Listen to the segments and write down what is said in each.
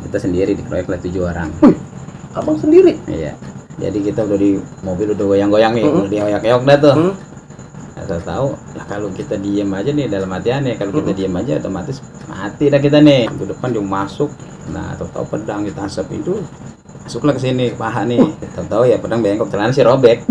kita sendiri dikeroyok oleh 7 orang. Abang sendiri? Iya. Jadi kita udah di mobil udah goyang-goyang nih, udah dioyak-oyok dah tuh. Asal tahu lah kalau kita diem aja nih dalam hatian nih, kalau kita diem aja otomatis mati dah kita nih. Ke depan dia masuk, nah tahu-tahu pedang ditasap itu masuklah ke sini paha nih. Tahu-tahu ya pedang bengkok, celana sih robek.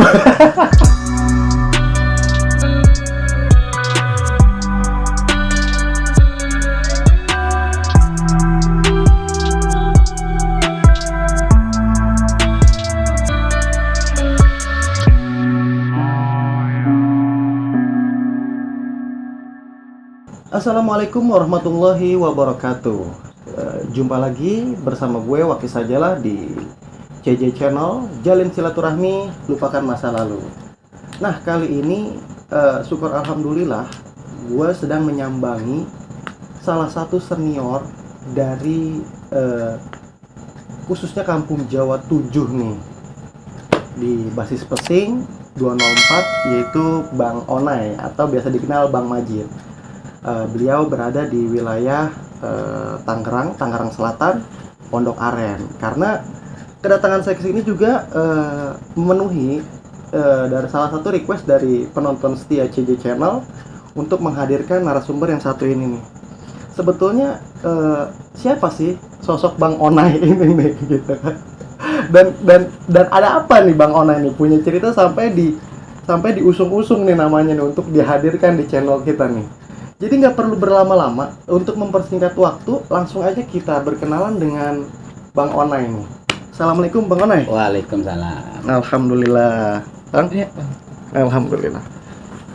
Assalamualaikum warahmatullahi wabarakatuh. Jumpa lagi bersama gue Waki Sajalah di CJ Channel, Jalin Silaturahmi, Lupakan Masa Lalu. Nah, kali ini syukur alhamdulillah gue sedang menyambangi salah satu senior dari khususnya Kampung Jawa 7 nih, di basis Pesing 204, yaitu Bang Onai atau biasa dikenal Bang Majid. Beliau berada di wilayah Tangerang Selatan, Pondok Aren. Karena kedatangan saya ke sini juga memenuhi dari salah satu request dari penonton setia CJ Channel untuk menghadirkan narasumber yang satu ini nih. Sebetulnya siapa sih sosok Bang Onai ini nih, gitu kan? Dan ada apa nih Bang Onai nih, punya cerita sampai diusung-usung nih namanya nih untuk dihadirkan di channel kita nih. Jadi nggak perlu berlama-lama, untuk mempersingkat waktu langsung aja kita berkenalan dengan Bang Onai nih. Assalamualaikum Bang Onai. Waalaikumsalam. Alhamdulillah. Bang? Ya, Bang. Alhamdulillah.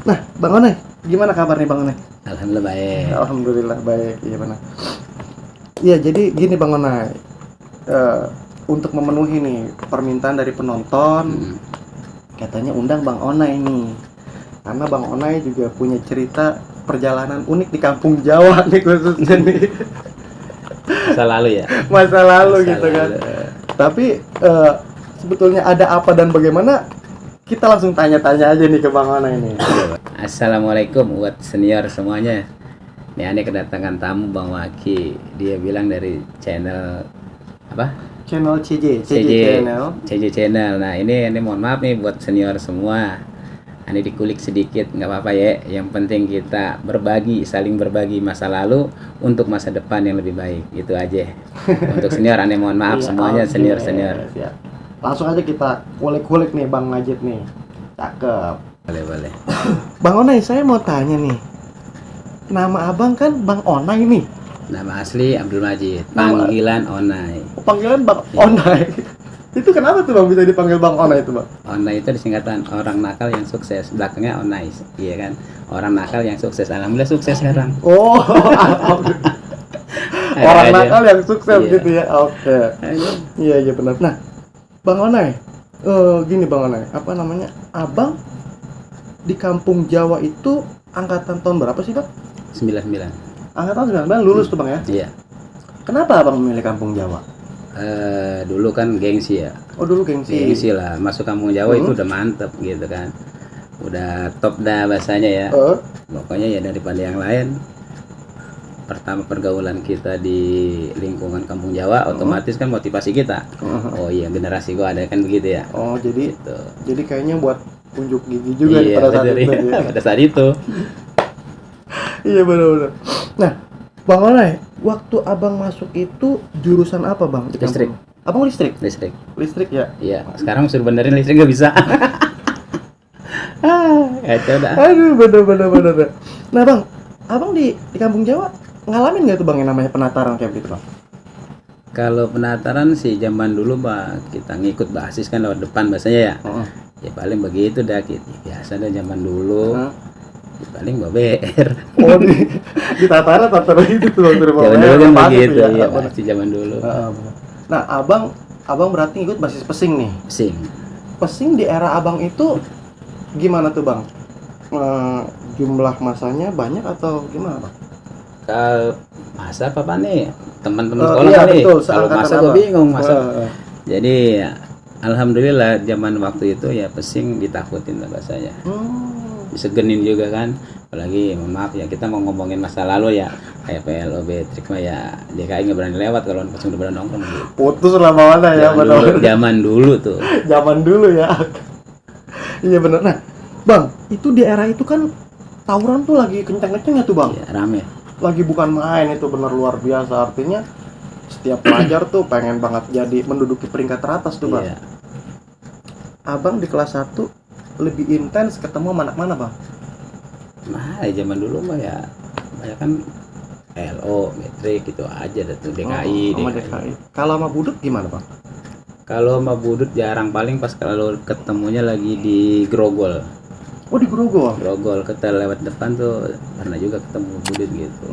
Nah, Bang Onai, gimana kabar nih Bang Onai? Alhamdulillah baik. Alhamdulillah baik. Iya benar. Iya, jadi gini Bang Onai, untuk memenuhi nih permintaan dari penonton, katanya undang Bang Onai nih, karena Bang Onai juga punya cerita perjalanan unik di Kampung Jawa nih khususnya nih. Masa lalu ya. Masa lalu Masa gitu kan. lalu. Tapi sebetulnya ada apa dan bagaimana? Kita langsung tanya-tanya aja nih ke Bang Onai ini. Assalamualaikum buat senior semuanya. Nih aneh kedatangan tamu Bang Waki. Dia bilang dari channel apa? Channel CJ Channel. CJ Channel. Nah ini mohon maaf nih buat senior semua. Ini dikulik sedikit, nggak apa-apa ya. Yang penting kita saling berbagi masa lalu untuk masa depan yang lebih baik. Itu aja. Untuk senior, aneh mohon maaf semuanya senior. Ya. Langsung aja kita kulik-kulik nih Bang Majid nih. Cakep. Boleh. Bang Onai, saya mau tanya nih. Nama abang kan Bang Onai nih. Nama asli Abdul Majid. Panggilan Onai. Panggilan Bang Onai. Itu kenapa tuh Bang bisa dipanggil Bang Onai itu Bang? Onai itu disingkatan orang nakal yang sukses. Belakangnya Onai, iya kan? Orang nakal yang sukses. Alhamdulillah sukses sekarang. Oh, alhamdulillah. Orang nakal yang sukses gitu ya. Oke. Iya benar. Nah, Bang Onai, gini Bang Onai, apa namanya? Abang di Kampung Jawa itu angkatan tahun berapa sih Bang? 99. Angkatan 99 lulus tuh Bang ya? Iya. Kenapa Abang memilih Kampung Jawa? Dulu kan gengsi ya. Oh dulu gengsi lah, masuk Kampung Jawa itu udah mantep gitu kan, udah top dah bahasanya ya. Pokoknya ya daripada yang lain, pertama pergaulan kita di lingkungan Kampung Jawa otomatis kan motivasi kita. Oh iya, generasi gua ada kan begitu ya. Oh jadi gitu. Jadi kayaknya buat unjuk gigi juga iya, pada saat itu ya. Pada saat itu. Iya benar. Nah Bang Onai, waktu abang masuk itu jurusan apa Bang? Listrik. Abang listrik? Listrik ya? Iya, sekarang suruh benerin listrik nggak bisa. Kacau dah. Aduh, bener. Nah Bang, abang di Kampung Jawa ngalamin nggak tuh Bang yang namanya penataran kayak gitu Bang? Kalau penataran sih zaman dulu Bang, kita ngikut basis kan lewat depan bahasanya ya. Ya paling begitu dah gitu. Biasa dah zaman dulu. Paling baber. Oh di tataran itu tuh zaman dulu kan begitu ya, pasti zaman dulu. Nah abang berarti ikut basis Pesing nih. Pesing di era abang itu gimana tuh Bang? Jumlah masanya banyak atau gimana Bang? Kalau masa apa nih teman-teman sekolah kali. Kalau masa gue bingung masa. Jadi alhamdulillah zaman waktu itu ya Pesing ditakutin lah bahasanya. Disegenin juga kan, apalagi mohon maaf ya, kita mau ngomongin masa lalu ya, kayak PLO Betrik mah ya DKI nggak berani lewat kalau pas udah berani nongkrong gitu. Putus lah mana ya, Zaman dulu tuh. Zaman dulu ya. Iya bener. Nah bang, itu di era itu kan tawuran tuh lagi kenceng-kencengnya tuh bang. Iya, rame. Lagi bukan main, itu bener luar biasa. Artinya setiap pelajar tuh pengen banget jadi menduduki peringkat teratas tuh bang. Iya. Abang di kelas 1 lebih intens ketemu sama anak mana bang? Nah, zaman dulu mah ya banyak kan LO, Metrik gitu aja dah tuh, DKI, Sama DKI. DKI. Kalau sama budut gimana bang? Kalau sama Budut jarang, paling pas kalau ketemunya lagi di Grogol. Oh di Grogol. Grogol kita lewat depan tuh pernah juga ketemu Budut gitu.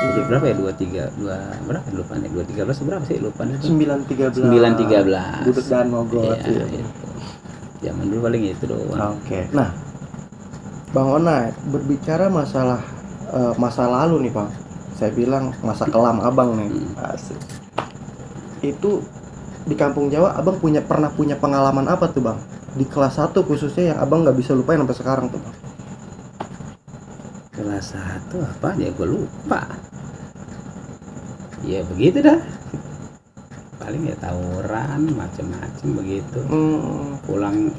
Budut berapa ya? 23 berapa lupa nih? 213 berapa sih lupa nih? 913. 913. Budut dan Mogot. Iya, itu. Zaman dulu paling itu doang. Oke. Nah, Bang Onai berbicara masalah masa lalu nih, Bang. Saya bilang masa kelam Abang nih. Asik. Itu di kampung Jawa Abang pernah punya pengalaman apa tuh, Bang? Di kelas 1 khususnya yang Abang nggak bisa lupain sampai sekarang tuh, Bang. Kelas 1 apa ya, gue lupa. Ya begitu dah. Paling ya tawuran macem-macem begitu. Pulang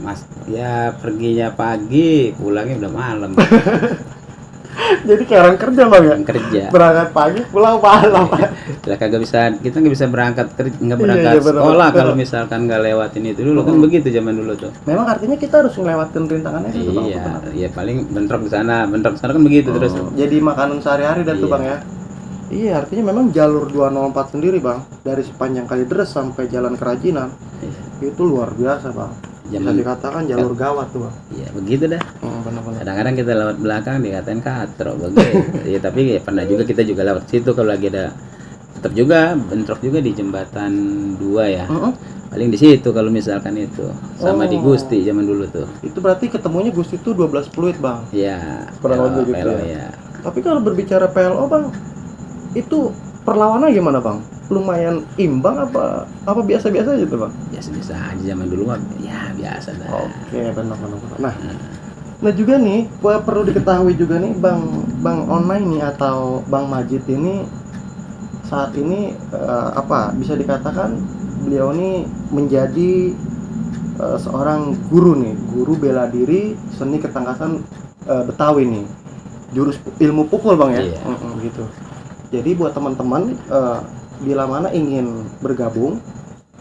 ya perginya pagi, pulangnya udah malam. Jadi kayak orang kerja bang ya? Kerja. Berangkat pagi, pulang malam. Lah kita nggak bisa berangkat nggak berangkat sekolah kalau misalkan nggak lewatin itu dulu kan begitu zaman dulu tuh. Memang artinya kita harus ngelewatin rintangannya itu bang. Iya, ya paling bentrok di sana kan begitu terus. Jadi makanan sehari-hari dah tuh bang ya. Iya, artinya memang jalur 204 sendiri bang, dari sepanjang Kalideres sampai Jalan Kerajinan, itu luar biasa bang. Bisa dikatakan jalur gawat tuh bang. Iya begitu dah. Benar-benar. Kadang-kadang kita lewat belakang dikatain katro begitu. Ya tapi ya pernah juga kita juga lewat situ kalau lagi ada, tetap juga bentrok juga di jembatan 2 ya. Paling di situ kalau misalkan itu sama di Gusti zaman dulu tuh. Itu berarti ketemunya Gusti itu 12 Pluit bang. Iya. Kurang lebih gitu ya. Tapi kalau berbicara PLO bang, itu perlawanan gimana bang? Lumayan imbang apa biasa-biasa aja tuh bang? Biasa-biasa aja zaman dulu mah ya biasa dah. Oke, benar. Nah juga nih perlu diketahui juga nih bang Onai nih atau Bang Majid ini saat ini bisa dikatakan beliau ini menjadi seorang guru bela diri seni ketangkasan Betawi nih, jurus ilmu pukul bang ya. Gitu. Jadi buat teman-teman bila mana ingin bergabung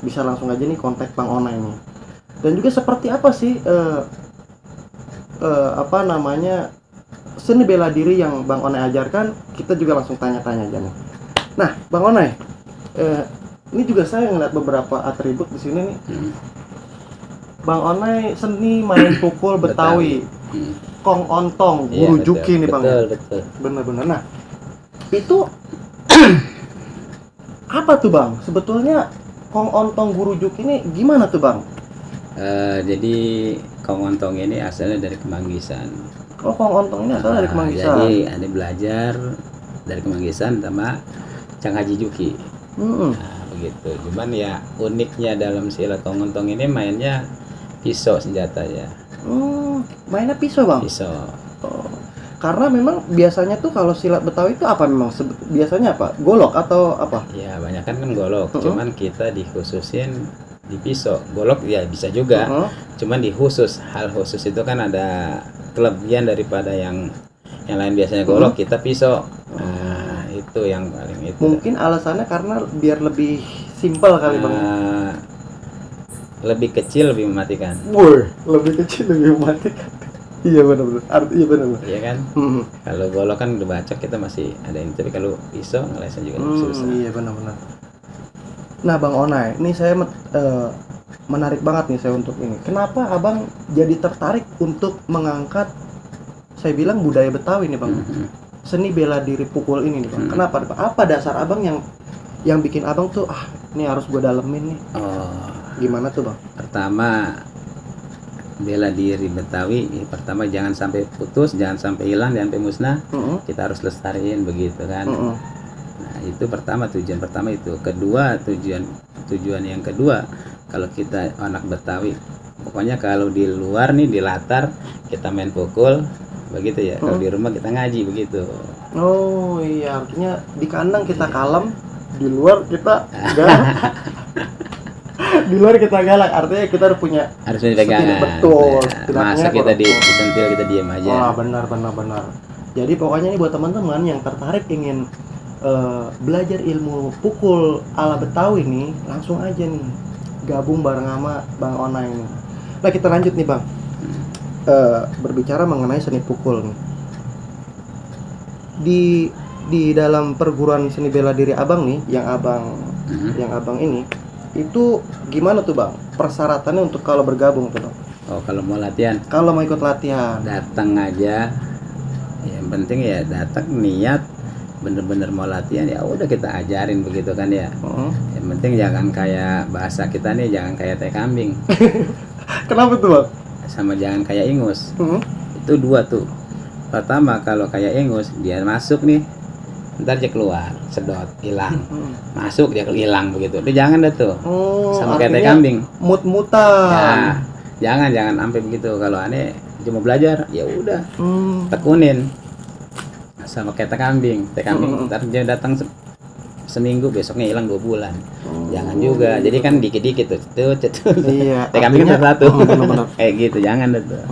bisa langsung aja nih kontak Bang Onai nih. Dan juga seperti apa sih seni bela diri yang Bang Onai ajarkan, kita juga langsung tanya-tanya aja nih. Nah, Bang Onai, ini juga saya ngeliat beberapa atribut di sini nih. Bang Onai seni main pukul Betawi, Kong Ontong, guru juki nih Bang. Betul. Bener-bener. Nah, itu apa tuh Bang? Sebetulnya Kong Ontong guru juki ini gimana tuh Bang? Jadi Kong Ontong ini asalnya dari Kemanggisan. Oh, Kong Ontong ini asalnya dari Kemanggisan. Jadi ada belajar dari Kemanggisan sama Cang Haji Juki. Nah, begitu. Cuman ya uniknya dalam silat Kong Ontong ini mainnya pisau senjata ya. Mainnya pisau Bang? Pisau. Karena memang biasanya tuh kalau silat Betawi itu apa memang biasanya apa? Golok atau apa? Ya banyak kan golok. Cuman kita dikhususin di pisau. Golok ya bisa juga. Cuman hal khusus itu kan ada kelebihan daripada yang lain, biasanya golok, kita pisau. Nah, itu yang paling itu. Mungkin alasannya karena biar lebih simpel kali Bang. Lebih kecil lebih mematikan. Lebih kecil lebih mematikan. Iya benar-benar. Iya benar-benar. Iya kan? Kalau golok kan udah bacok kita masih ada ini, tapi kalau pisau ngelesnya juga susah. Iya benar-benar. Nah Bang Onai, ini saya menarik banget nih saya untuk ini. Kenapa Abang jadi tertarik untuk mengangkat, saya bilang budaya Betawi nih Bang, seni bela diri pukul ini nih Bang? Kenapa? Apa dasar Abang yang bikin Abang tuh ini harus gue dalemin nih? Gimana tuh Bang? Pertama, bela diri Betawi, pertama jangan sampai putus, jangan sampai hilang, jangan sampai musnah. Kita harus lestariin begitu kan. Nah, itu tujuan pertama itu. Kedua, tujuan yang kedua, kalau kita anak Betawi, pokoknya kalau di luar nih di latar kita main pukul, begitu ya. Kalau di rumah kita ngaji begitu. Oh iya, artinya di kandang kita kalem, di luar kita galak. Di luar kita galak, artinya kita harus punya pegangan. Betul. Ya, masa kita disentil kita diam aja. Wah, benar. Jadi pokoknya ini buat teman-teman yang tertarik ingin belajar ilmu pukul ala Betawi nih, langsung aja nih gabung bareng sama Bang Onai ini. Nah, kita lanjut nih Bang. Berbicara mengenai seni pukul nih. Di dalam perguruan seni bela diri Abang nih, yang Abang ini, itu gimana tuh Bang? Persyaratannya untuk kalau bergabung tuh Bang? Oh, kalau mau latihan? Kalau mau ikut latihan, datang aja. Yang penting ya datang niat bener-bener mau latihan, ya udah kita ajarin begitu kan ya. Yang penting jangan kayak bahasa kita nih, jangan kayak teh kambing. Kenapa tuh Bang? Sama jangan kayak ingus. Itu dua tuh. Pertama, kalau kayak ingus dia masuk nih, ntar dia keluar, sedot, hilang. Masuk dia hilang begitu. Dia jangan dah tuh. Sama kayak teh kambing. Mut-mutan. Ya, jangan sampai begitu. Kalau aneh cuma belajar, ya udah. Tekunin. Sama kayak teh kambing. Ntar dia datang seminggu, besoknya hilang 2 bulan. Jangan juga. Jadi kan dikit-dikit tuh. Iya. Teh kambingnya satu. Kayak gitu, jangan dah tuh.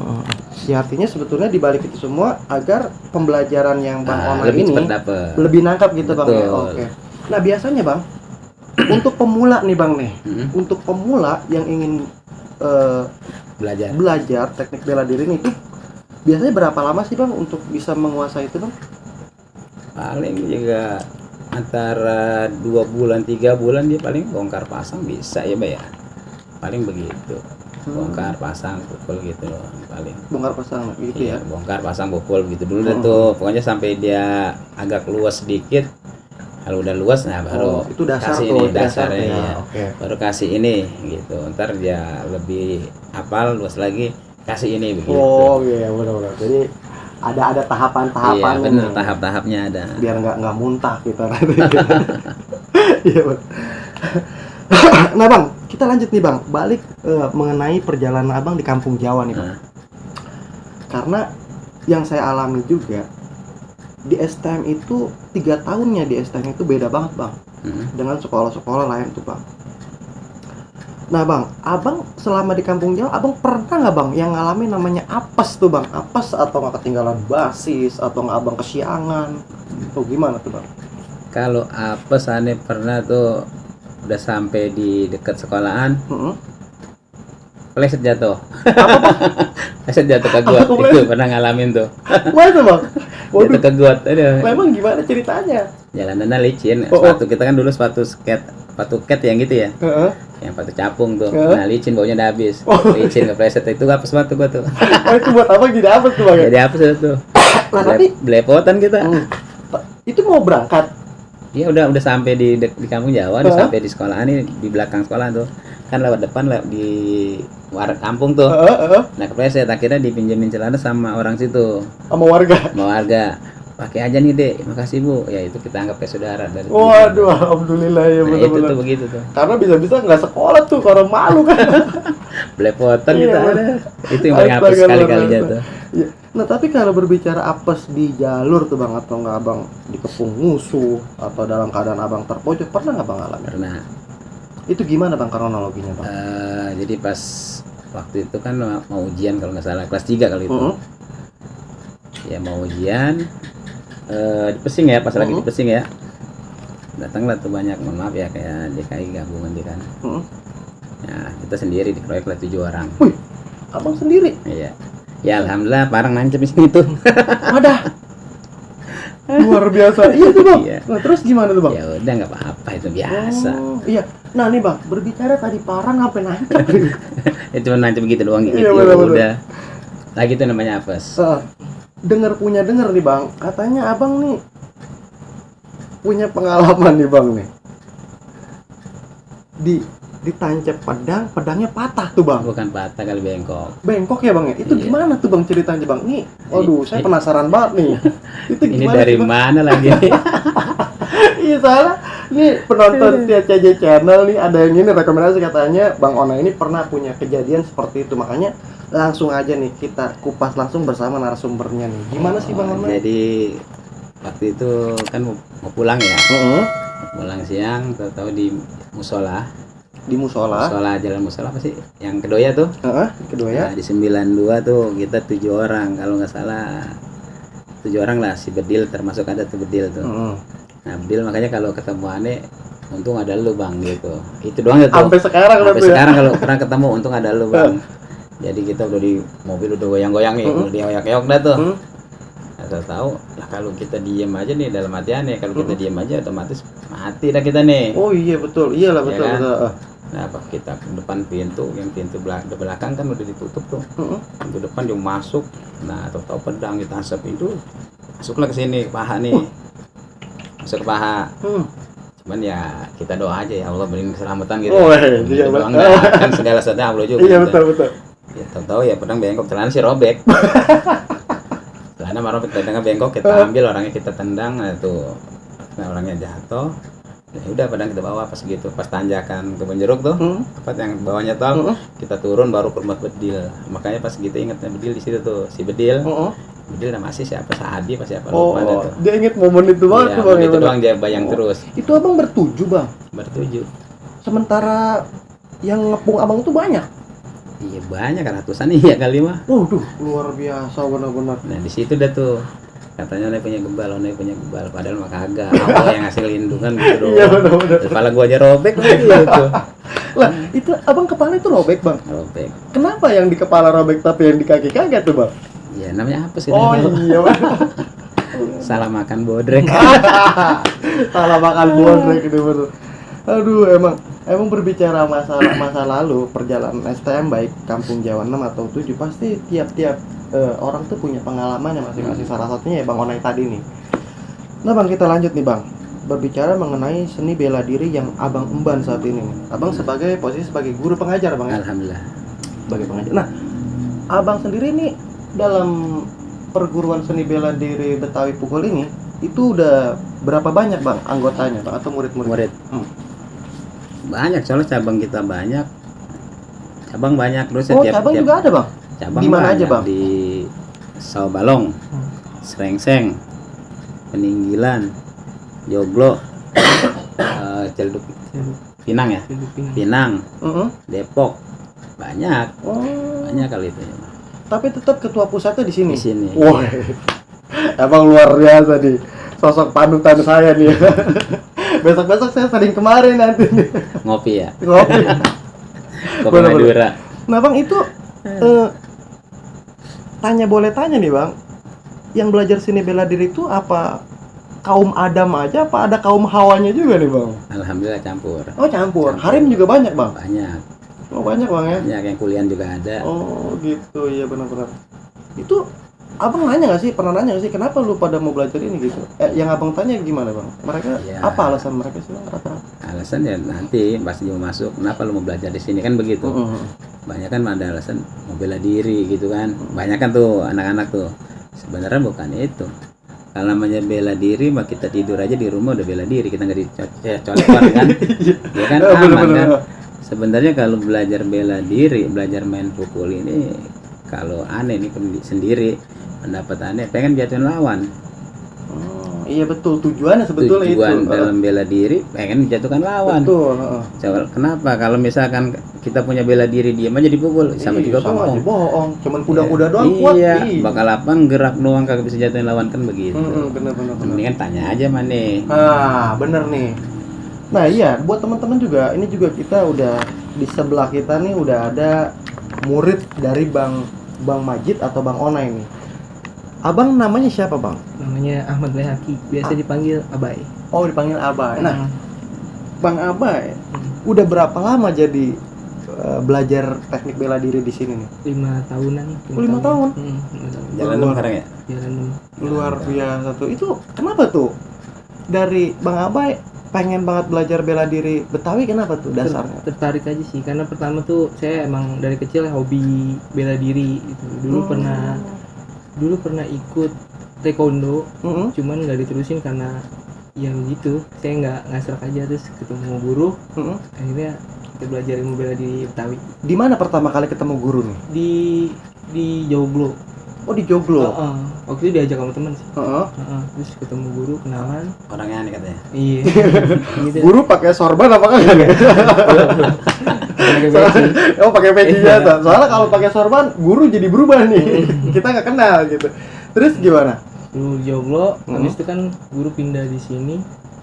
Ya artinya sebetulnya dibalik itu semua agar pembelajaran yang Bang Onai lebih ini cepat dapet, lebih nangkap gitu. Betul. Bang ya. Oke. Nah biasanya Bang, untuk pemula nih Bang nih, untuk pemula yang ingin belajar teknik bela diri ini itu biasanya berapa lama sih Bang untuk bisa menguasai itu Bang? Paling juga antara 2 bulan 3 bulan dia paling bongkar pasang bisa ya Mbak ya, paling begitu. Bongkar pasang pukul gitu loh paling. Bongkar pasang gitu ya. Bongkar pasang pukul gitu dulu deh tuh. Pokoknya sampai dia agak luas sedikit. Kalau udah luas nah baru itu dasar kasih tuh, ini dasarnya ya. Okay. Baru kasih ini gitu. Ntar dia lebih hafal luas lagi kasih ini begitu. Oh iya benar-benar. Jadi ada tahapan-tahapan. Iya benar, tahap-tahapnya ada. Biar nggak muntah kita. Iya Bang. Nah Bang, kita lanjut nih Bang, balik mengenai perjalanan Abang di kampung Jawa nih Bang. Karena yang saya alami juga di STM itu 3 tahunnya di STM itu beda banget Bang dengan sekolah-sekolah lain tuh Bang. Nah Bang, Abang selama di kampung Jawa, Abang pernah nggak Bang yang ngalamin namanya apes tuh Bang? Apes atau nggak ketinggalan basis atau nggak Abang kesiangan? Tuh gimana tuh Bang? Kalau apes aneh pernah tuh, udah sampai di dekat sekolahan, pleset jatuh. Pleset jatuh ke got. Itu pernah ngalamin tuh. Mana Bang? Jatuh ke got. Aduh. Memang gimana ceritanya? Jalanannya licin. Sepatu kita kan dulu sepatu skate yang gitu ya. Yang sepatu capung tuh. Nah licin, baunya udah habis. Licin kepleset itu apes sepatu gua tuh. Itu buat apa jadi apes tuh Bang? Jadi apes tuh. Nah, tapi belepotan kita. Itu mau berangkat. Iya udah sampai di kampung Jawa, udah sampai di sekolahan ini, di belakang sekolah tuh. Kan lewat depan di kampung tuh. Nah kepleset akhirnya dipinjemin celana sama orang situ. Sama warga. Pakai aja nih Dek, makasih Bu. Ya itu kita anggap kayak saudara dari. Waduh, alhamdulillah ya benar. Itu tuh begitu tuh. Karena bisa-bisa nggak sekolah tuh, karena malu kan. Belepotan kita ada. Itu yang paling apes sekali-kalinya tuh. Ya. Nah tapi kalau berbicara apes di jalur tuh Bang, atau nggak Abang dikepung musuh atau dalam keadaan Abang terpojok, pernah nggak Bang alami? Pernah. Itu gimana Bang kronologinya Bang? Jadi pas waktu itu kan mau ujian kalau nggak salah kelas 3 kali itu. Ya mau ujian. Di Pesing ya, pas lagi di Pesing ya, datanglah tuh banyak, mohon maaf ya, kayak DKI gabungan dia kan. Nah kita sendiri dikeroyok oleh 7 orang. Wih, Abang sendiri? Iya. Ya alhamdulillah parang nancep di sini tuh. Ada. Luar biasa. Iya tuh Bang. Iya. Nah, terus gimana tuh Bang? Ya udah nggak apa-apa, itu biasa. Iya. Nah nih Bang, berbicara tadi parang sampai nancep. Ya cuma nancep gitu doang gitu. Iya, bener-bener. Udah. Lagi tuh namanya apes. Dengar nih Bang, katanya Abang nih punya pengalaman nih Bang nih. Ditancap pedangnya patah tuh Bang. Bukan patah kali, bengkok. Bengkok ya Bang ya? Itu gimana tuh Bang ceritanya Bang? Nih, waduh saya penasaran banget nih. Itu ini gimana dari mana lagi? Iya salah. Nih penonton CJ Channel nih ada yang ini rekomendasi, katanya Bang Onai ini pernah punya kejadian seperti itu. Makanya langsung aja nih kita kupas langsung bersama narasumbernya nih. Gimana sih Bang Onai? Jadi waktu itu kan mau pulang ya. Heeh. Pulang siang, tahu-tahu di musola. Di musola. Jalan musola apa sih? Yang Kedoya tuh. Heeh, kedua ya. Nah, di 92 tuh kita 7 orang kalau nggak salah. 7 orang lah, si Bedil termasuk ada tuh Bedil tuh. Heeh. Nah, Bedil makanya kalau ketemu aneh untung ada lu Bang gitu. Itu doang ya tuh. Sampai sekarang Sampai ya. sekarang kalau pernah ketemu untung ada lu Bang. Jadi kita udah di mobil udah goyang-goyang nih, udah dioyak-oyok dah tuh. Asal tahu lah kalau kita diem aja nih dalam hatiannya, kalau kita diem aja otomatis mati dah kita nih. Oh iya betul, iyalah betul kan? betul. Nah, apa kita ke depan pintu, yang pintu belakang kan udah ditutup tuh. Pintu depan dia masuk. Nah, tahu-tahu pedang ditansap pintu. Masuklah ke sini ke paha nih. Masuk ke paha. Cuman ya kita doa aja ya Allah berikan keselamatan gitu. Oh iya Doang betul. kan segala sesuatu Allah juga. Iya gitu. betul. Ya, tahu-tahu ya pedang bengkok, celana sih robek. Celana mah robek, pedangnya bengkok, kita ambil orangnya kita tendang, nah tuh. Nah, orangnya jatuh. Ya udah pedang kita bawa pas gitu, pas tanjakan Kebun Jeruk tuh. Tempat yang bawahnya tol, kita turun baru ke rumah Bedil. Makanya pas gitu ingetnya Bedil di situ tuh, si Bedil. Bedil nama sih siapa? Saadi apa siapa lupa dah tuh. Dia inget momen itu banget Iya, tuh Bang. itu doang dia bayang terus. Itu Abang bertujuh Bang. Bertujuh. Sementara yang ngepung Abang tuh banyak. Iya banyak, ratusan iya kali mah. Waduh, luar biasa benar-benar. Nah di situ dah tuh katanya Onai punya gebal, padahal mah kagak. Allah yang ngasih lindungan gitu doang. Iya benar-benar. Kepala gua aja robek lagi gitu. Lah, itu Abang kepala itu robek Bang. Robek. Kenapa yang di kepala robek tapi yang di kaki kagak tuh Bang? Ya namanya apa sih? Oh iya Bang. Salah makan bodrek. Salah makan bodrek ini bener. Aduh, emang berbicara masa lalu perjalanan STM baik Kampung Jawa 6 atau 7 pasti tiap-tiap orang tuh punya pengalamannya masing-masing. Salah satunya ya Bang Onai tadi nih. Nah Bang, kita lanjut nih Bang. Berbicara mengenai seni bela diri yang Abang emban saat ini nih. Abang posisi sebagai guru pengajar Bang ya? Alhamdulillah. Sebagai pengajar. Nah, Abang sendiri nih dalam perguruan seni bela diri Betawi Pukul ini itu udah berapa banyak Bang anggotanya Bang atau murid-murid? Banyak, soalnya cabang kita banyak. Cabang banyak terus cabang juga ada Bang? Cabang di mana aja Bang? Di Sawabalong, Srengseng, Peninggilan, Joglo, Celduk, Pinang ya? Pinang, Depok. Banyak. Banyak kali itu. Tapi tetap ketua pusatnya di sini. Di sini. Wah. Emang luar biasa nih. Sosok panutan saya nih. Besok-besok saya sering kemarin nanti nih. Ngopi ya. Ngopi. Kopi Madura. Nah Bang itu boleh tanya nih Bang. Yang belajar seni bela diri itu apa kaum Adam aja apa ada kaum Hawanya juga nih Bang? Alhamdulillah campur. Oh campur. Harim juga banyak Bang? Banyak. Oh banyak Bang ya? Banyak, yang kuliah juga ada. Oh gitu, iya benar-benar. Itu Abang nanya nggak sih, pernah nanya nggak sih kenapa lu pada mau belajar ini gitu? Yang Abang tanya gimana Bang? Mereka Ya. apa alasan mereka sih Bang rata-rata? Alasan ya nanti pasti mau masuk, kenapa lu mau belajar di sini kan begitu. Banyak kan ada alasan mau bela diri gitu kan. Banyak kan tuh anak-anak tuh. Sebenarnya bukan itu. Kalau namanya bela diri mah kita tidur aja di rumah udah bela diri, kita nggak dicolek kan. Ya kan aman kan. Sebenarnya kalau belajar bela diri, belajar main pukul ini kalau aneh nih sendiri pendapat aneh pengen jatuhin lawan. Iya betul, tujuannya sebetulnya Tujuan itu. dalam bela diri pengen menjatuhkan lawan. Betul. Kenapa? Kalau misalkan kita punya bela diri diam aja dipukul, sama juga bohong. Bohong. Cuman kuda-kuda doang kuat. Iya, bakal lapang gerak doang kagak bisa jatuhin lawan kan begitu. Bener. Mendingan tanya aja Mane. Bener nih. Nah iya, buat teman-teman juga, ini juga kita udah di sebelah kita nih udah ada murid dari Bang Majid atau Bang Onai nih. Abang namanya siapa Bang? Namanya Ahmad Bayhaqi, biasa dipanggil Abai. Oh dipanggil Abai. Nah, Bang Abai, udah berapa lama jadi belajar teknik bela diri di sini nih? 5 tahunan. 5 tahun? 5 tahun. Jalan dong sekarang ya? Jalan dulu. Luar biasa tuh. Itu kenapa tuh? Dari Bang Abai pengen banget belajar bela diri Betawi, kenapa tuh dasarnya? Tertarik aja sih, karena pertama tuh saya emang dari kecil hobi bela diri gitu. Dulu pernah ikut taekwondo, cuman nggak diterusin karena yang gitu saya nggak serak aja, terus ketemu guru, akhirnya kita belajar ilmu bela diri Betawi Di mana pertama kali ketemu guru nih? di Joglo. Oh, di Joglo. Waktu itu diajak sama temen sih. Heeh. Terus ketemu guru, kenalan. Orangnya aneh katanya. Iya. Gitu. Guru pakai sorban apa kagak nih? Pakai peci. Oh, pakai pecinya tuh. Soalnya kalau pakai sorban, guru jadi berubah nih. Kita nggak kenal gitu. Terus gimana? Dulu di Joglo, habis itu kan guru pindah di sini.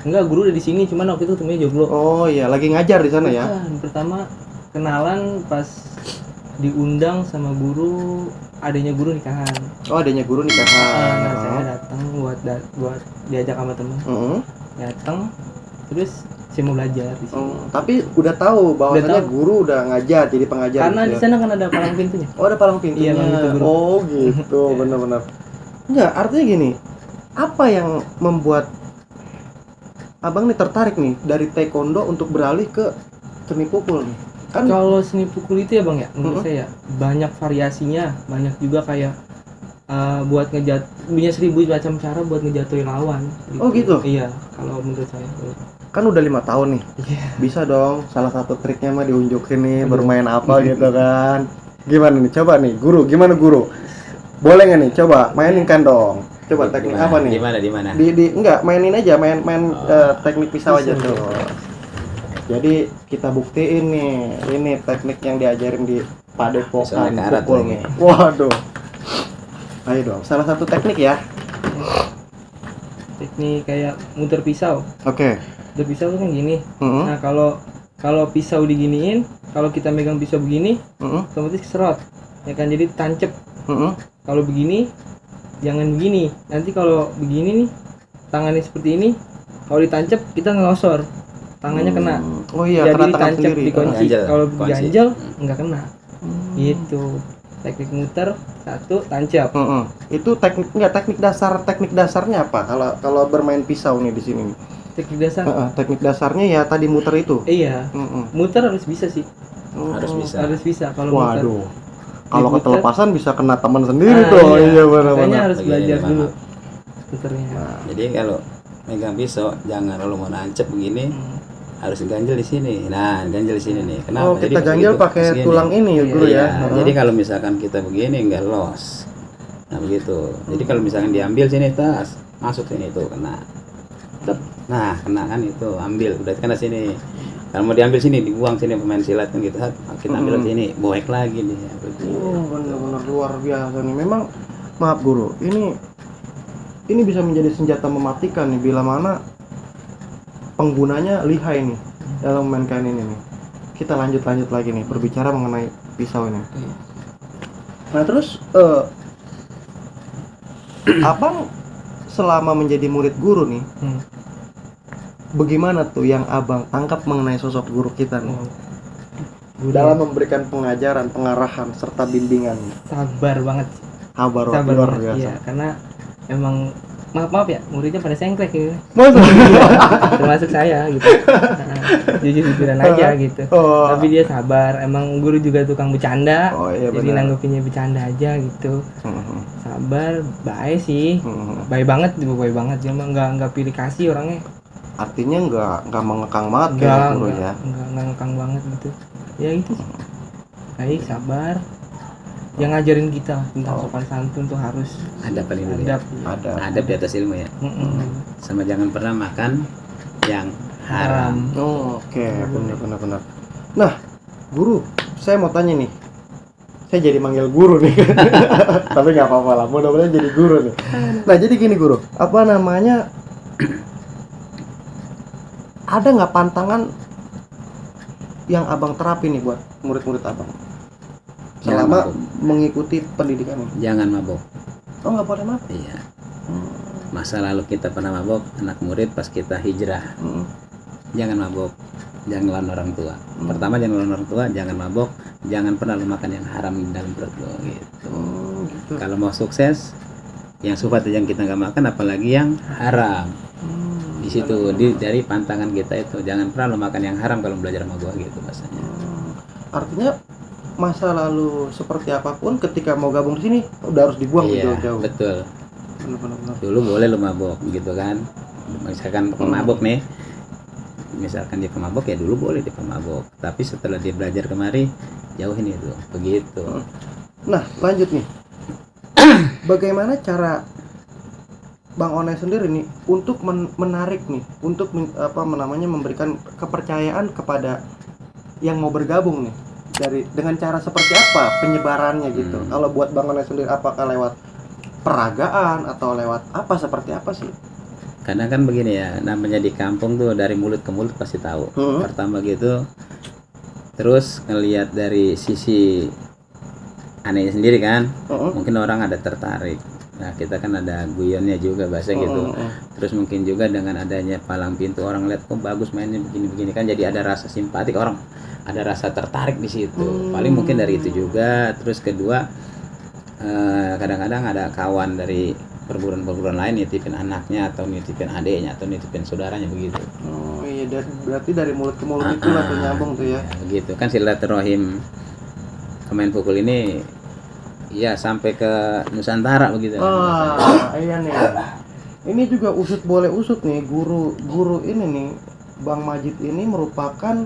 Enggak, guru udah di sini, cuman waktu itu temunya Joglo. Oh iya, lagi ngajar di sana ya? Bukan, pertama kenalan pas diundang sama guru, adanya guru nikahan. Oh, adanya guru nikahan. Nah, saya datang buat diajak sama temen. Datang, terus saya mau belajar di sini. Tapi udah tahu bahwasannya guru udah ngajar, jadi pengajar. Karena gitu di ya? sana kan ada palang pintunya. Oh, ada palang pintunya. Iya, Bang, itu guru. Oh, gitu. Benar-benar. Enggak, artinya gini. Apa yang membuat Abang nih tertarik nih dari taekwondo untuk beralih ke seni pukul nih? Kan Kalau seni pukul itu ya Bang ya, menurut saya banyak variasinya, banyak juga kayak buat punya 1000 macam cara buat ngejatuhin lawan. Gitu. Oh, gitu? Iya, kalau menurut saya. kan udah 5 tahun nih. Iya. Bisa dong salah satu triknya mah diunjukin nih bermain apa gitu kan. Gimana nih? Coba nih, guru, gimana guru? Boleh nggak nih? Coba mainkan dong. Coba teknik apa nih? Di mana? Enggak, mainin aja, main teknik pisau aja tuh. Jadi kita buktiin nih, ini teknik yang diajarin di Padepokan pukul nih. Waduh. Ayo dong, salah satu teknik ya. Teknik kayak muter pisau. Oke. Muter pisau tuh kan gini. Nah, kalau pisau diginiin, kalau kita megang pisau begini, otomatis keserot. Ya kan, jadi tancep. Kalau begini jangan begini. Nanti kalau begini nih, tangannya seperti ini, kalau ditancep kita ngelosor. Tangannya kena. Oh iya, jadi kena tangan ditancep sendiri. di kunci. Ganjel. Kalau Kunci. ganjel enggak kena. Gitu. Teknik muter, satu tancap. Itu teknik dasarnya apa? Kalau bermain pisau nih di sini nih. Teknik dasar. Teknik dasarnya ya tadi muter itu. Iya. Muter harus bisa sih. Harus bisa. Kalau muter. Waduh. Kalau Muter. ketelepasan bisa kena teman sendiri tuh. Iya Makanya benar-benar. harus Begini, belajar Mama. dulu muternya. Jadi kalau megang pisau jangan kalau mau nancep begini harus ganjel di sini. Nah, ganjel di sini nih. Kenapa? Oh, kita ganjel pakai segini. tulang ini ya, guru Iya, ya. jadi kalau misalkan kita begini nggak los. Nah, begitu. Jadi kalau misalkan diambil sini tas, masuk sini itu kena. Tep. Nah, kena kan itu, ambil udah kena sini. Kalau mau diambil sini, dibuang sini pemain silat kan gitu. Kita ambil sini, boek lagi nih. Oh, benar-benar luar biasa nih. Memang maaf guru, ini bisa menjadi senjata mematikan nih bila mana penggunanya lihai nih dalam memainkan ini nih. Kita lanjut lagi nih berbicara mengenai pisau ini. Nah, terus Abang selama menjadi murid guru nih, bagaimana tuh yang Abang tangkap mengenai sosok guru kita nih? Dalam memberikan pengajaran, pengarahan serta bimbingan. Sabar banget. Sabar Sabar luar banget. biasa. Iya, karena emang maaf ya, muridnya pada sengklek gitu. Masa? Termasuk saya gitu. Jujur-jujuran aja gitu. Oh. Tapi dia sabar, emang guru juga tukang bercanda. Oh, iya, jadi benar. nanggepinnya bercanda aja gitu. Sabar, baik sih. Baik banget dia mah nggak pilih kasih orangnya. Artinya nggak mengekang banget kayak guru ya. Nggak ngekang banget gitu. Ya itu sih. Baik, sabar. Yang ngajarin kita tentang sopan santun tuh harus Ada paling adab. Ada di atas ilmu ya. Sama jangan pernah makan yang haram. Oh, oke, benar. Nah, guru, saya mau tanya nih. Saya jadi manggil guru nih. Tapi nggak apa-apa lah, mudah-mudahan jadi guru nih. Nah, jadi gini guru, apa namanya? Ada nggak pantangan yang abang terapi nih buat murid-murid abang? Selama mengikuti pendidikan ini. Jangan mabok. Oh, nggak boleh mabuk? Iya. Masa lalu kita pernah mabok, anak murid pas kita hijrah. Jangan mabok, jangan lawan orang tua. Pertama jangan lawan orang tua, jangan mabok, jangan pernah lu makan yang haram di dalam perut lo gitu. Gitu. Kalau mau sukses, yang sufat yang kita nggak makan, apalagi yang haram. Di situ dari pantangan kita itu, jangan pernah lu makan yang haram kalau belajar sama gua gitu bahasanya. Artinya masa lalu seperti apapun ketika mau gabung di sini udah harus dibuang jauh-jauh. Betul. Benar. Dulu boleh lu mabok gitu kan. Misalkan mabok nih, misalkan dia pemabok ya dulu boleh dia pemabok, tapi setelah dia belajar kemari jauhin itu begitu. Nah lanjut nih, bagaimana cara Bang Onai sendiri nih untuk menarik nih, untuk memberikan kepercayaan kepada yang mau bergabung nih, dengan cara seperti apa penyebarannya gitu? Kalau buat Bang Onai sendiri, apakah lewat peragaan atau lewat apa, seperti apa sih? Karena kan begini ya, namanya di kampung tuh dari mulut ke mulut pasti tahu. Pertama gitu, terus ngelihat dari sisi anehnya sendiri kan, mungkin orang ada tertarik. Nah kita kan ada guyonnya juga bahasa gitu. Terus mungkin juga dengan adanya palang pintu, orang lihat kok bagus mainnya begini-begini kan, jadi ada rasa simpatik, orang ada rasa tertarik di situ. Paling mungkin dari itu juga. Terus kedua, kadang-kadang ada kawan dari perguruan-perguruan lain nitipin anaknya atau nitipin adiknya atau nitipin saudaranya begitu. Oh iya, berarti dari mulut ke mulut itu lah tuh nyambung tuh ya. Begitu kan silaturahim Kemenpukul ini ya sampai ke Nusantara begitu. Iya nih. Ini juga boleh usut nih, guru ini nih, Bang Majid ini merupakan 1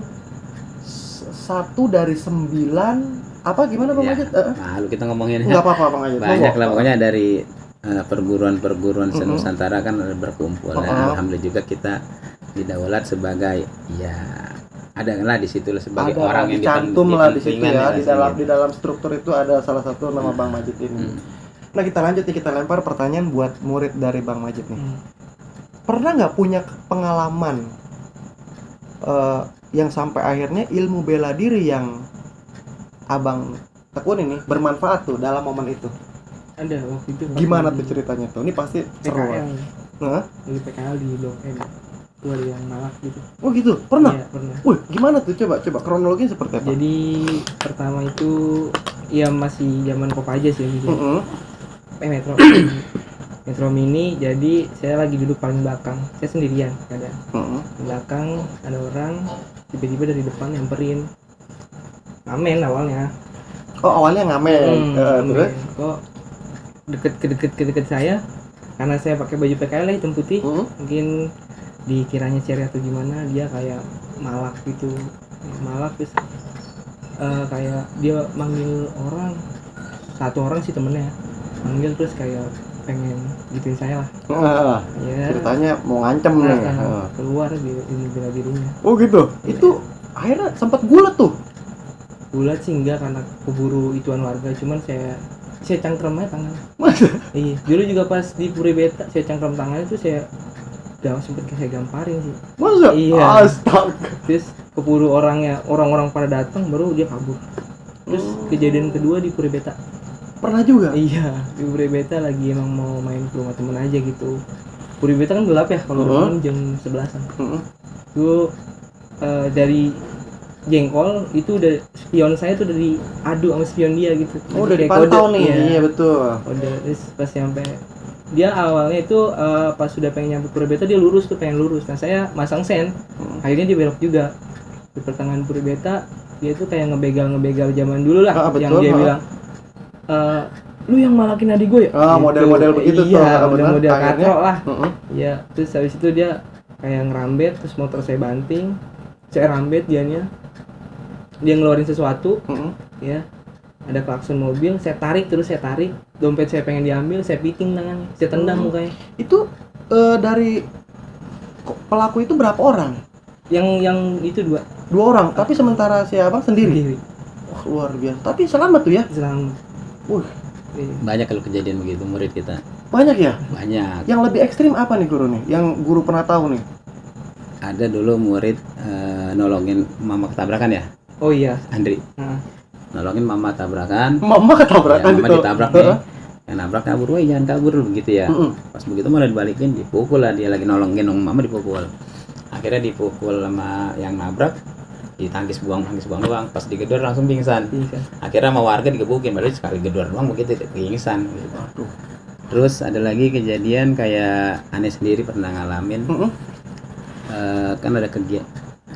dari 9 apa gimana Bang Majid? Lalu kita ngomongin nggak apa-apa Bang Majid. Banyak lah pokoknya dari perguruan-perguruan senusantara kan berkumpul. Alhamdulillah juga kita didaulat sebagai ya ada lah di situ sebagai orang yang dicantum lah di situ ya, di dalam struktur itu ada salah satu nama Bang Majid ini. Nah kita lanjut nih, kita lempar pertanyaan buat murid dari Bang Majid nih. Pernah nggak punya pengalaman yang sampai akhirnya ilmu bela diri yang Abang tekuni nih bermanfaat tuh dalam momen itu? Ada waktu itu. Gimana tuh ceritanya tuh? Ini pasti seru. Di PKL di Blok M. Itu ada yang malak gitu. Oh gitu? Pernah? Iya, pernah. Wih, gimana tuh? Coba kronologinya seperti apa? Jadi pertama itu ya masih zaman Kopaja sih gitu. Metro Mini, jadi saya lagi duduk paling belakang. Saya sendirian kadang. Di belakang ada orang, tiba-tiba dari depan nyamperin. Ngamen awalnya. Oh, awalnya ngamen. Terus kok deket saya karena saya pakai baju PKL hitam putih. Mungkin dikiranya ceri atau gimana, dia kayak malak gitu. Malak terus kayak dia manggil orang, satu orang sih temennya manggil, terus kayak pengen gituin saya lah. Ya, ceritanya mau ngancem nih. Keluar di bela dirinya. Oh gitu. Itu akhirnya sempat gulat tuh. Gulat sih enggak, karena keburu ituan warga, cuman saya cangkrem aja tangan. Iya, dulu juga pas di Puri Beta saya cangkrem tangan itu, saya sempet saya gamparin sih. Masa? Iya. Astaga. Terus keburu orang-orang pada datang, baru dia kabur. Terus kejadian kedua di Puri Beta. Pernah juga? Iya, di Puri Beta lagi emang mau main ke rumah temen aja gitu. Puri Beta kan gelap ya, kalau malam jam 11-an. Itu dari jengkol itu udah spion saya tuh dari adu sama spion dia gitu. Udah dipantau nih. Ya. Iya betul. Udah, terus pas nyampe dia awalnya itu pas sudah pengen nyampe Puri Beta dia lurus tuh, pengen lurus. Nah saya masang sen, akhirnya dia belok juga di pertengahan Puri Beta. Dia tuh kayak ngebegal zaman dulu lah, yang dia bilang lu yang malakin adik gue ya? Gitu. Model-model begitu tuh. Iya, model katro lah. Iya, terus habis itu dia kayak ngerambet, terus motor saya banting, saya rambet dianya. Dia ngeluarin sesuatu, ya. Ada klakson mobil, saya tarik, dompet saya pengen diambil, saya piting tangannya, saya tendang mukanya. Itu dari pelaku itu berapa orang? Yang itu dua orang, tapi sementara si Abang sendiri. Wah, luar biasa. Tapi selamat tuh ya? Selamat. Banyak kalau kejadian begitu murid kita. Banyak ya? Banyak. Yang lebih ekstrim apa nih guru nih? Yang guru pernah tahu nih? Ada dulu murid nolongin mama ketabrakan ya. Oh iya, Andri. Nolongin mama tabrakan. Mama ketabrakan ya, mama itu. Ditabrak nih. Yang nabrak kabur, woi jangan kabur begitu ya. Pas begitu malah dibalikin, dipukul lah, dia lagi nolongin mama dipukul. Akhirnya dipukul sama yang nabrak, ditangkis buang doang. Pas digedor langsung pingsan. Akhirnya sama warga digebukin, baru sekali gedor doang begitu pingsan. Gitu. Terus ada lagi kejadian kayak aneh sendiri pernah ngalamin. Kan ada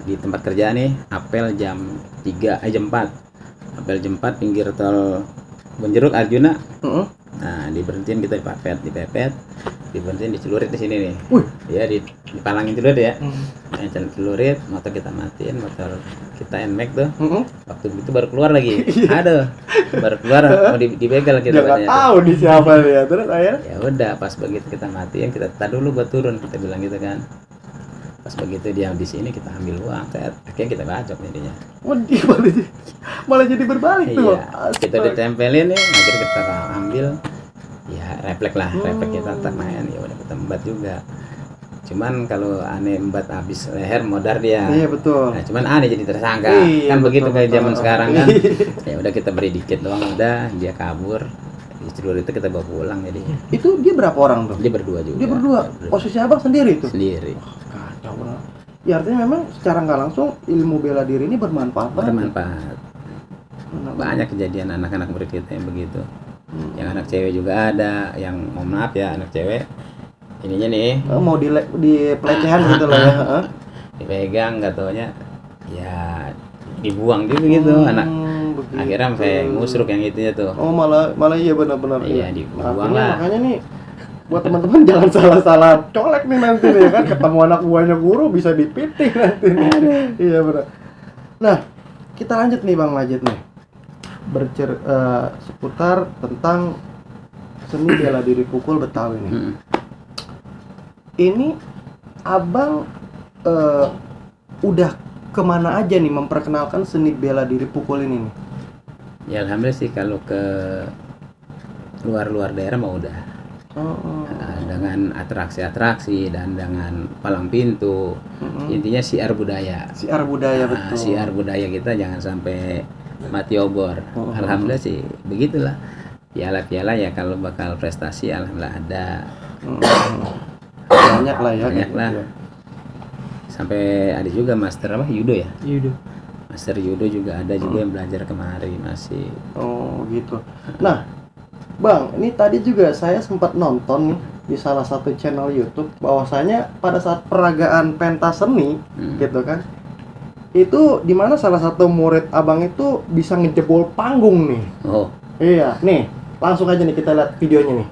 di tempat kerja nih, apel jam 4. Apel jam 4 pinggir tol Bonjeruk Arjuna. Nah, diberhentiin kita dipepet. diberhentiin dicelurit di sini nih. Wih. Ya dipalangin celurit ya. Yang celurit, motor kita matiin, motor kita NMAX tuh. Waktu itu baru keluar lagi. Aduh, baru keluar mau dibegal kita. Dia nggak tahu nih siapa ya. Terus akhirnya ya udah pas begitu kita matiin, kita tar dulu buat turun, kita bilang gitu kan. Pas begitu dia di sini kita ambil uang, akhirnya kita bacok jadinya. oh, dia malah jadi berbalik tuh. Iya, kita ditempelin nih, akhirnya kita ambil. Ya refleks lah, refleks kita tak main, ya udah kita embat juga. Cuman kalau aneh embat habis leher modar dia. Iya betul. Nah, cuman aneh jadi tersangka. Iya, Kan begitu betul, kayak zaman betul. sekarang kan. Ya udah kita beri dikit doang, udah dia kabur. Di celurit itu kita bawa pulang jadi. Itu dia berapa orang tuh? Dia berdua juga. Dia berdua. Posisi abang sendiri tuh. Sendiri. Kacau banget. Ya artinya memang secara nggak langsung ilmu bela diri ini bermanfaat banget. Bermanfaat. Banyak kejadian anak-anak murid kita yang begitu. Yang anak cewek juga ada, yang mohon maaf ya anak cewek ininya nih Mau di pelecehan gitu loh ya. dipegang nggak taunya ya dibuang juga gitu anak. Begitu. Akhirnya sampai ngusruk yang itunya tuh. Oh malah iya benar-benar. Iya, dibuang Artinya lah. makanya nih buat teman-teman jangan salah-salah colek nih nanti nih kan, ketemu anak buahnya guru bisa dipiting nanti nih. Iya benar. Nah, kita lanjut nih Bang Majid nih. Seputar tentang seni bela diri pukul Betawi nih. Ini abang udah kemana aja nih memperkenalkan seni bela diri pukul ini nih? Ya alhamdulillah sih kalau ke luar daerah mah udah. Dengan atraksi-atraksi dan dengan palang pintu. Intinya siar budaya. Siar budaya betul. Siar budaya kita jangan sampai mati obor. Alhamdulillah sih begitulah. Piala-piala ya kalau bakal prestasi alhamdulillah ada. Banyak lah ya. Banyak lah. Sampai ada juga master apa judo ya? Judo. Master judo juga ada juga yang belajar kemari masih. Oh gitu. Nah, Bang, ini tadi juga saya sempat nonton nih di salah satu channel YouTube bahwasanya pada saat peragaan pentas seni gitu kan. Itu dimana salah satu murid abang itu bisa ngejebol panggung nih. Oh. Iya, nih langsung aja nih kita lihat videonya nih.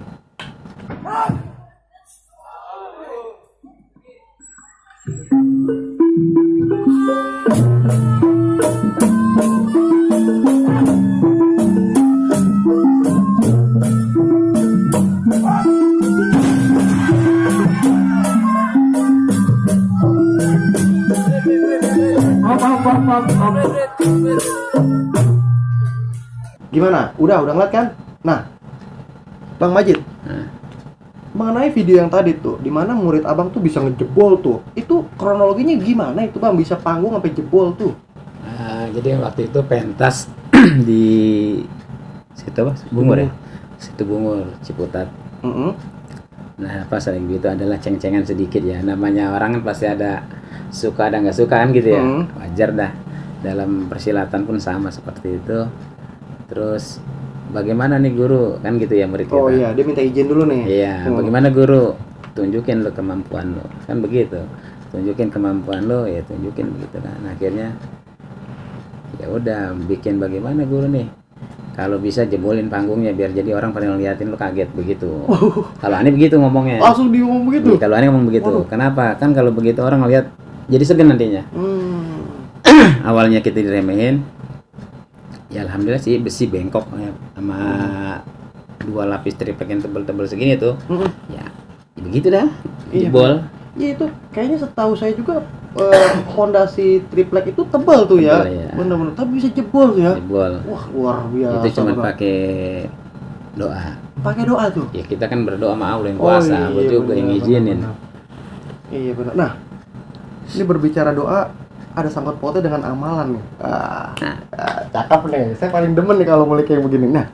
Gimana? Udah ngeliat kan? Nah, Bang Majid, mengenai video yang tadi tuh, dimana murid abang tuh bisa ngejebol tuh, itu kronologinya gimana itu Bang bisa panggung sampai jebol tuh? Jadi waktu itu pentas di situ apa? Bungur ya? Situ Bungur, Ciputat. Nah pas lagi gitu adalah ceng-cengan sedikit ya. Namanya orang kan pasti ada suka ada nggak suka kan gitu ya. Wajar dah. Dalam persilatan pun sama seperti itu. Terus bagaimana nih guru kan gitu ya murid kita. Oh iya, dia minta izin dulu nih. Iya, bagaimana guru? Tunjukin lo kemampuan lo. Kan begitu. Tunjukin kemampuan lo ya tunjukin begitu kan. Akhirnya ya udah bikin bagaimana guru nih. Kalau bisa jebolin panggungnya biar jadi orang pada ngeliatin lo kaget begitu. Kalau aneh begitu ngomongnya. Langsung dia ngomong begitu. Kalau aneh ngomong begitu. Kenapa? Kan kalau begitu orang ngeliat jadi segan nantinya. Awalnya kita diremehin. Ya alhamdulillah sih besi bengkok ya, sama 2 lapis triplek yang tebel-tebel segini tuh. Ya begitu dah. Jebol. Iya itu kayaknya setahu saya juga fondasi triplek itu tebal tuh ya. Tebal, ya. Bener-bener tapi bisa jebol tuh ya. Jebol. Wah luar biasa. Itu cuma Bang. pakai doa. Pakai doa tuh. Ya kita kan berdoa sama Allah yang kuasa, Allah juga yang ngizinin. Iya benar. Nah, ini berbicara doa ada sangkut pautnya dengan amalan nih. Cakep nih. Saya paling demen nih kalau mulai kayak begini. Nah,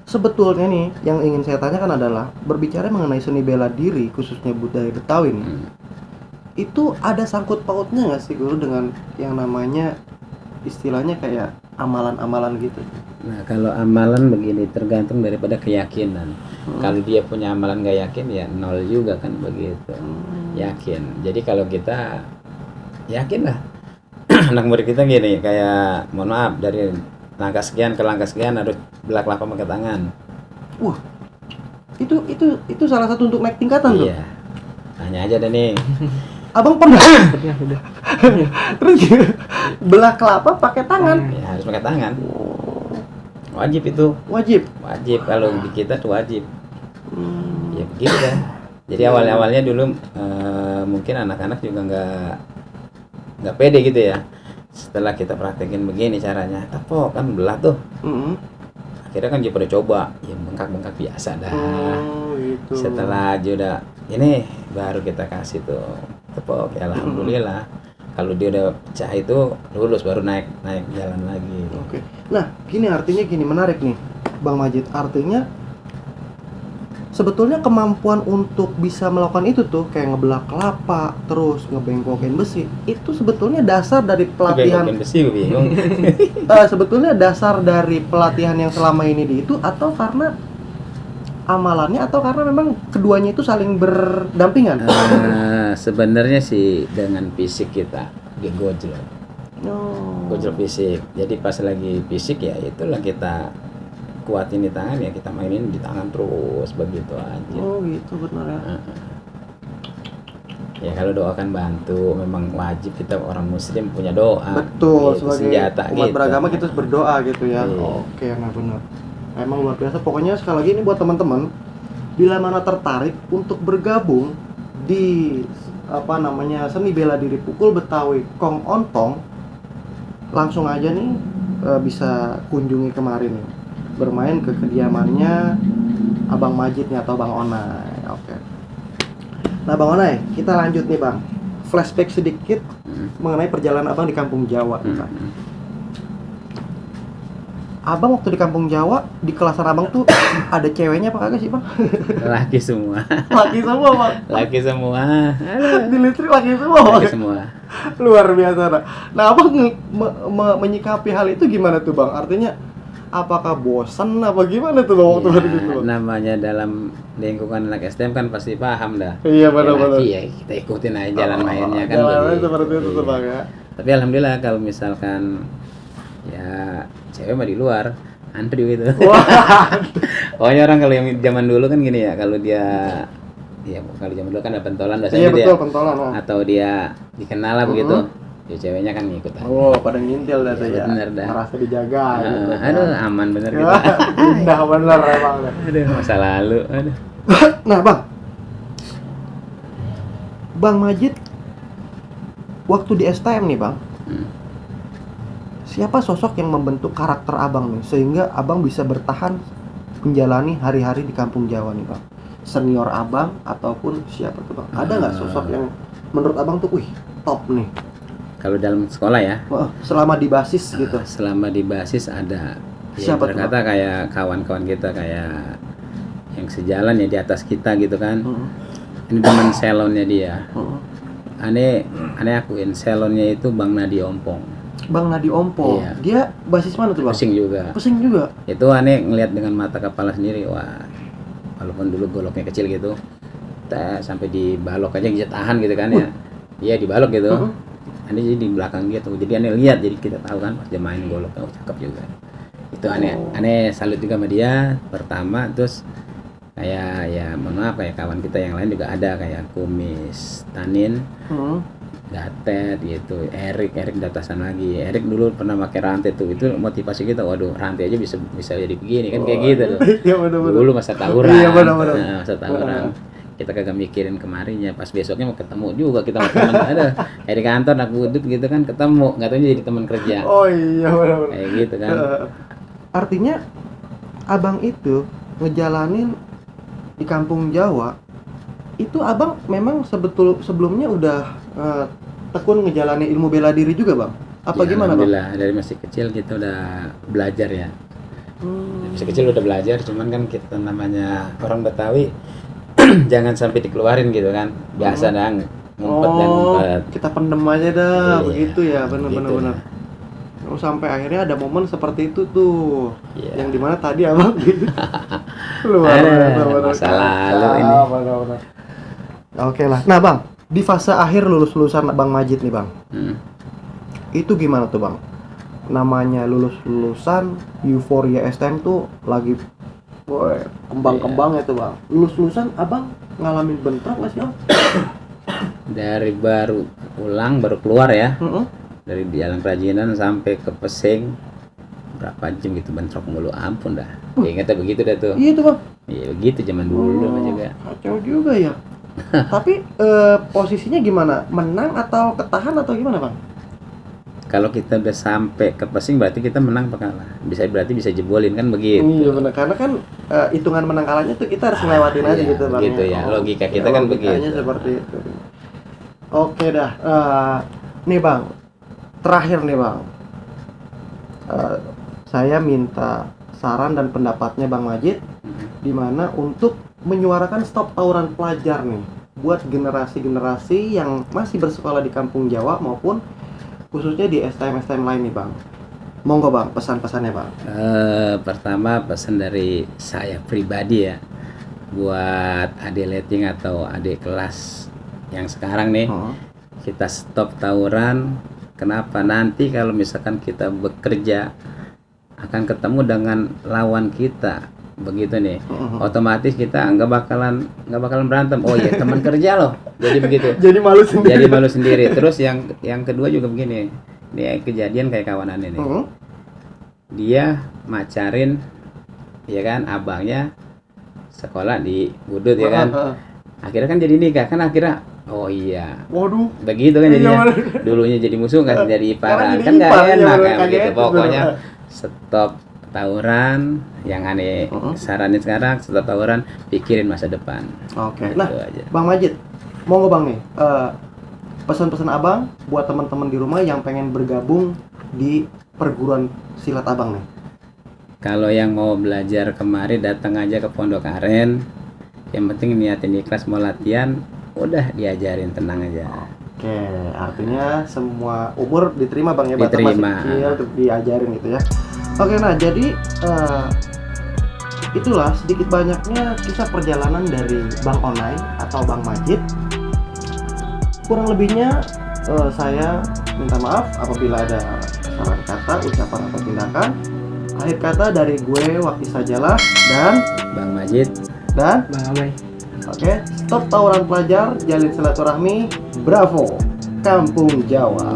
sebetulnya nih yang ingin saya tanyakan adalah berbicara mengenai seni bela diri khususnya budaya Betawi nih. Itu ada sangkut pautnya nggak sih guru dengan yang namanya istilahnya kayak amalan-amalan gitu? Nah kalau amalan begini tergantung daripada keyakinan. Kalau dia punya amalan nggak yakin ya nol juga kan begitu. Yakin. Jadi kalau kita yakin lah. Anak murid kita gini kayak mohon maaf dari langkah sekian ke langkah sekian harus belak kelapa pakai tangan. Wah. Itu salah satu untuk naik tingkatan tuh. Iya. Tanya aja deh nih. Abang pernah? Pernah udah. Terus belah kelapa pakai tangan. Ya harus pakai tangan. Wajib itu. Wajib kalau di kita tuh wajib. Ya begitu kan. Jadi awalnya dulu mungkin anak-anak juga nggak pede gitu ya. Setelah kita praktekin begini caranya, tepok kan belah tuh. Akhirnya kan dia pada coba, ya bengkak-bengkak biasa dah. Gitu. Setelah aja udah ini baru kita kasih tuh tepok, ya alhamdulillah. Kalau dia udah pecah itu lulus baru naik jalan lagi. Oke. Nah, artinya menarik nih, Bang Majid. Artinya sebetulnya kemampuan untuk bisa melakukan itu tuh kayak ngebelah kelapa, terus ngebengkokin besi, itu sebetulnya dasar dari pelatihan. Bengkokin besi gue bingung. Sebetulnya dasar dari pelatihan yang selama ini itu atau karena amalannya atau karena memang keduanya itu saling berdampingan? Sebenarnya sih dengan fisik kita digojol. Gojol fisik. Jadi pas lagi fisik ya itulah kita kuatin di tangan ya kita mainin di tangan terus begitu aja. Oh gitu benar ya. Ya kalau doa kan bantu, memang wajib kita orang muslim punya doa. Betul, gitu, sebagai senjata umat gitu. beragama kita harus berdoa gitu ya. Iya. Oke, nah benar. Emang luar biasa. Pokoknya sekali lagi ini buat teman-teman, bila mana tertarik untuk bergabung di seni bela diri pukul Betawi Kong Ontong, langsung aja nih bisa kunjungi kemarin nih. Bermain ke kediamannya Abang Majid nih atau Bang Onay. Oke. Nah Bang Onay, kita lanjut nih Bang. Flashback sedikit mengenai perjalanan Abang di Kampung Jawa nih Bang. Abang waktu di Kampung Jawa, di kelasan Abang tuh ada ceweknya apa kagak sih Bang? Laki semua. Laki semua Bang. Laki semua. Di listrik laki semua Bang. Laki semua. Luar biasa. Nah Abang menyikapi hal itu gimana tuh Bang? Artinya apakah bosan apa gimana tuh Bang waktu hari itu Bang? Namanya dalam lingkungan anak STM kan pasti paham dah. Iya benar-benar. Ya kita ikutin aja jalan mainnya kan. Jalan begitu. seperti itu tuh Bang ya. Tapi alhamdulillah kalau misalkan ya cewek mah di luar antri gitu. Pokoknya orang kalau yang zaman dulu kan gini ya, kalau dia ya kalau zaman dulu kan ada pentolan biasanya Iya gitu betul ya. pentolan. Atau dia dikenal lah begitu. Ya ceweknya kan ngikut aja. Oh, pada ngintil dah tuh ya. Bener dah. Merasa dijaga gitu. Aduh, aman bener gitu. Indah bener emang. Aduh, masa lalu. Aduh. Nah, Bang Majid waktu di STM nih, Bang. Siapa sosok yang membentuk karakter Abang nih sehingga Abang bisa bertahan menjalani hari-hari di Kampung Jawa nih, Bang? Senior Abang ataupun siapa tuh, Bang? Ada nggak sosok yang menurut Abang tuh, wih, top nih? Kalau dalam sekolah ya, selama di basis gitu. selama di basis ada Siapa yang berkata kayak kawan-kawan kita kayak yang sejalan ya di atas kita gitu kan. Ini teman salonnya dia. Aneh akuin salonnya itu Bang Nadi Ompong. Bang Nadi Ompong. Iya. Dia basis mana tuh Bang? Pusing juga. Pusing juga. Itu aneh ngelihat dengan mata kepala sendiri, wah walaupun dulu goloknya kecil gitu, sampai dibalok aja bisa tahan gitu kan ya. Iya dibalok gitu. Aneh jadi di belakang dia tuh, jadi aneh lihat, jadi kita tahu kan pas dia main goloknya, oh cakep juga. Itu aneh salut juga sama dia. Pertama, terus kayak ya mohon maaf kayak kawan kita yang lain juga ada kayak Kumis, Tanin, Gatet gitu, Erik di atasan lagi. Erik dulu pernah pakai rantai tuh, itu motivasi kita, waduh rantai aja bisa jadi begini kan kayak gitu tuh. Iya benar-benar. Dulu masa tawuran. Iya benar-benar. Nah, masa tawuran. Kita kagak mikirin kemarinnya, pas besoknya mau ketemu juga kita sama teman ada dari kantor nak udut gitu kan ketemu, nggak tahu jadi teman kerja. Oh iya benar-benar. Kayak gitu kan. Artinya Abang itu ngejalanin di Kampung Jawa itu Abang memang sebelumnya udah tekun ngejalani ilmu bela diri juga Bang? Apa Ya, gimana Bang? alhamdulillah dari masih kecil kita udah belajar ya. Masih kecil udah belajar, cuman kan kita namanya orang Betawi jangan sampai dikeluarin gitu kan. Biasa dah ngumpet dan ngumpet. Kita pendem aja dah, Iya, begitu ya, benar-benar. gitu. Benar. Oh, sampai akhirnya ada momen seperti itu tuh, Iya. yang dimana tadi Abang gitu. Luar Masa lalu ini. Benar-benar. Oke lah. Nah Bang, di fase akhir lulusan Bang Majid nih Bang, itu gimana tuh Bang? Namanya lulusan euforia STM tuh lagi Boy, kembang-kembang itu bang. Lulus-lulusan abang ngalamin bentrok nggak sih om? Dari baru pulang baru keluar ya, dari jalan kerajinan sampai ke Pesing berapa jam gitu bentrok mulu, ampun dah. Ingatnya begitu dah tuh. Iya tuh bang. Iya begitu zaman dulu juga. Kacau juga ya. Tapi posisinya gimana? Menang atau ketahan atau gimana bang? Kalau kita udah sampai ke Pesing berarti kita menang apa kalah? Berarti bisa jebolin kan begitu. Iya benar, karena kan hitungan menang kalahnya tuh kita harus ngelewatin aja Iya, gitu bang. gitu ya. Logika kita kan logikanya begitu. seperti itu. Oke dah. Nih bang, terakhir nih bang. Saya minta saran dan pendapatnya Bang Majid di mana untuk menyuarakan stop tawuran pelajar nih buat generasi-generasi yang masih bersekolah di kampung Jawa maupun khususnya di STM-STM lain nih Bang. Monggo Bang, pesan-pesannya Bang. Pertama pesan dari saya pribadi ya, buat adik letting atau adik kelas yang sekarang nih, kita stop tawuran. Kenapa? Nanti kalau misalkan kita bekerja akan ketemu dengan lawan kita begitu nih, otomatis kita nggak bakalan berantem. Oh iya, teman kerja loh, jadi begitu. Jadi malu sendiri. Jadi malu sendiri. Terus yang kedua juga begini, ini kejadian kayak kawanan ini. Dia macarin, ya kan, abangnya sekolah di Budut ya kan. Akhirnya kan jadi nikah kan akhirnya. Oh iya. Waduh. Begitu kan jadinya. Dulunya jadi musuh kan jadi iparan. Kan nggak enak kan begitu. Pokoknya stop tawuran. Yang aneh saranin sekarang stop tawuran, pikirin masa depan. Oke. Gitu Nah, aja. Bang Majid, monggo Bang nih. Pesan-pesan Abang buat teman-teman di rumah yang pengen bergabung di perguruan silat Abang nih. Kalau yang mau belajar kemari datang aja ke Pondok Aren. Yang penting niatin ikhlas mau latihan, udah diajarin, tenang aja. Oke, artinya semua umur diterima Bang ya, Diterima. masih kecil untuk diajarin gitu ya. Oke, nah jadi itulah sedikit banyaknya kisah perjalanan dari Bang Onai atau Bang Majid. Kurang lebihnya saya minta maaf apabila ada kesalahan kata, ucapan atau tindakan. Akhir kata dari gue Wakti Sajalah dan Bang Majid dan Bang Amai. Oke, stop tawuran pelajar, jalin silaturahmi, bravo, Kampung Jawa.